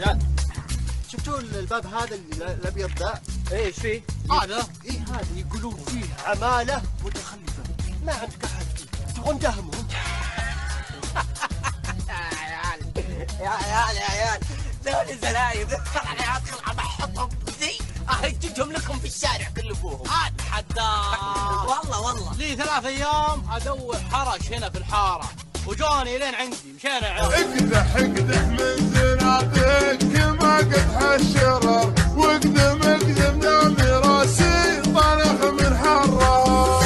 عيال شفتوا الباب هذا الابيض ذا؟ ايش فيه؟ هذا؟ ايه هذا يقولون فيه عماله متخلفه، ما عندك احد فيه، تبغون دهمهم؟ يا عيال ذول الزلايب انا ادخل احطهم ذي اهججهم لكم في الشارع كلفوهم. اتحداك والله لي 3 أيام ادور حرش هنا في الحاره وجوني لين عندي مشينا يا عيال. اقدح من زنادق ما قدح الشرر واقدم نامي راسي طنخ من حره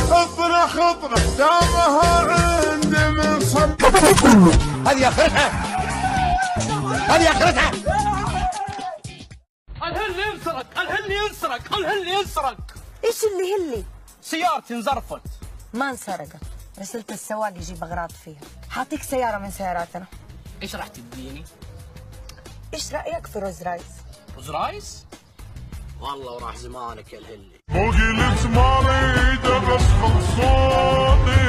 اطنخ دامها عند من صب. هذه اخرتها هذه اخرتها. الهل ينسرق. ايش اللي هلي؟ سيارتي انزرفت. ما انسرقت، رسلت السواق يجيب اغراض فيها. حاعطيك سيارة من سياراتنا. ايش راح تديني؟ ايش رأيك في روز رايس؟ روز رايس؟ والله وراح زمانك يا الهلي. مو قلت ما اريد بس خلصوني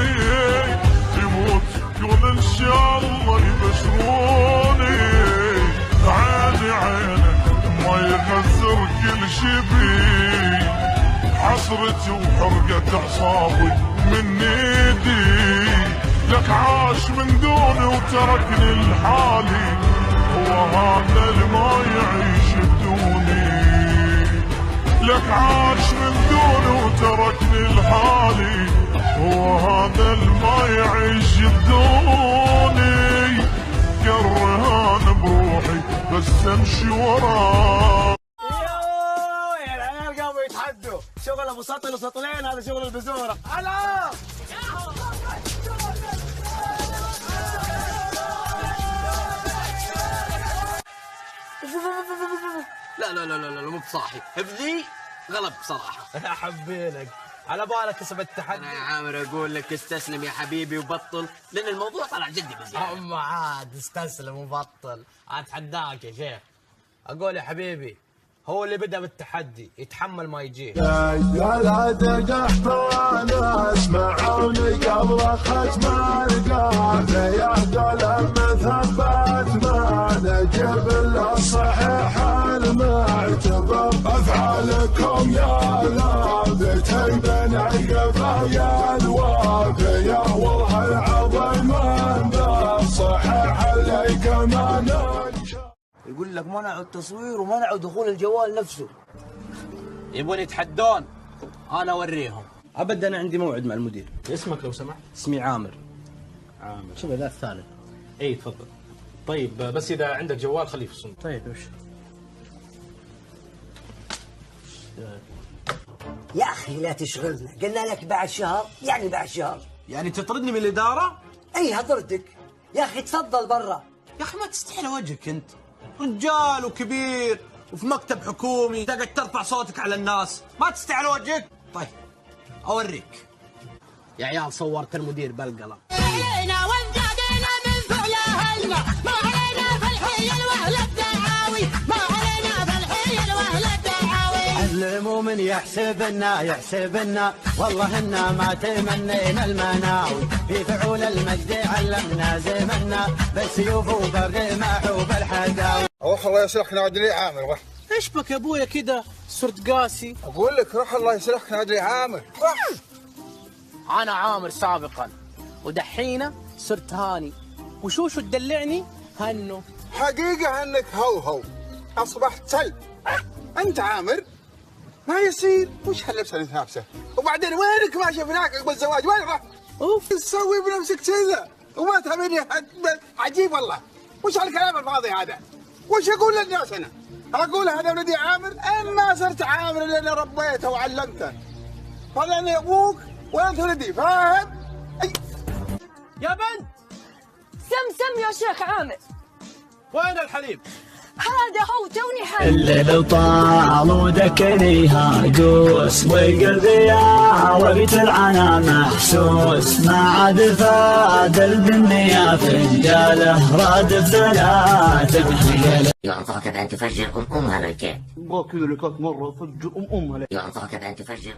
يموت يقول ان شاء الله يبشروني. عينك ما يغزر كل شي بي حسرتي وحرقت اعصابي من ايدي. لك عاش من دوني وتركني لحالي، هو هذا اللي ما يعيش بدوني. لك عاش من دوني وتركني لحالي، هو هذا اللي ما يعيش بدوني. كرهان بروحي بس امشي وراه. يا العيال قاموا يتحدوا شغل ابو سطل وسطلين، هذا شغل البزوره. هلا لا مو بصاحي بذي غلب بصراحه. حبينك على بالك اسم التحدي. انا يا عامر اقول لك استسلم يا حبيبي وبطل، لان الموضوع طلع جدي بزياده. اما عاد استسلم وبطل، اتحداك يا شيخ. اقول يا حبيبي هو اللي بدأ بالتحدي يتحمل ما يجيه. لا دقحت وانا اسمعوني قبل ختم القافيه يا دول مثبت ما نجيب الا الصحيح المعتبر. افعالكم يا لابتين بين القفايا الوافيه والله العظيم من الصحيح عليك ما ننشر. يقول لك منعوا التصوير ومنعوا دخول الجوال نفسه. يبون يتحدون، انا اوريهم. ابدا انا عندي موعد مع المدير. اسمك لو سمحت؟ اسمي عامر. عامر. شوف ذا الثالث. اي تفضل. طيب بس اذا عندك جوال خليه في الصندوق. طيب وش يا أخي لا تشغلنا، قلنا لك بعد شهر يعني بعد شهر. يعني تطردني من الاداره؟ اي هطردك يا أخي، تفضل برا. يا اخي ما تستحي وجهك انت، رجال وكبير وفي مكتب حكومي تقعد ترفع صوتك على الناس، ما تستحي وجهك. طيب اوريك يا عيال صورت المدير بالقلم. المؤمن يحسبنا والله إنا ما تمنينا المناوي. في فعول المجد علمنا زمنا بالسيوف وبالرماح وبالحداوي. روح الله يسلخك نادي لي عامر. روح. ايش بك يا ابويا كذا صرت قاسي؟ اقول لك روح الله يسلخك نادي لي عامر. روح. انا عامر سابقا ودحينه صرت هاني، وشوشو تدلعني هنو. حقيقة انك هو اصبحت سل. انت عامر ما يصير. وش هاللبسه اللي لابسه؟ وبعدين وينك ما شفناك قبل الزواج؟ وين رحت؟ اوف تسوي بنفسك كذا وما تهمني. عجيب والله. وش هالكلام الفاضي هذا؟ وش اقول للناس انا؟ اقول هذا ولدي عامر؟ ما صرت عامر الا اني ربيته وعلمته. هذا اني ابوك وانت ولدي، فاهم؟ يا بنت سم يا شيخ عامر. وين الحليب؟ هذا هو توني حالي. الليل طال ودكنيها قوس والقلب يا وقت العنا محسوس. ما عاد فاد البنية فنجاله رادف 3 يعطاك بأن تفجر أمها بالكيف. ابغى كذا لكات مره فجر امها. يعطاك بأن تفجر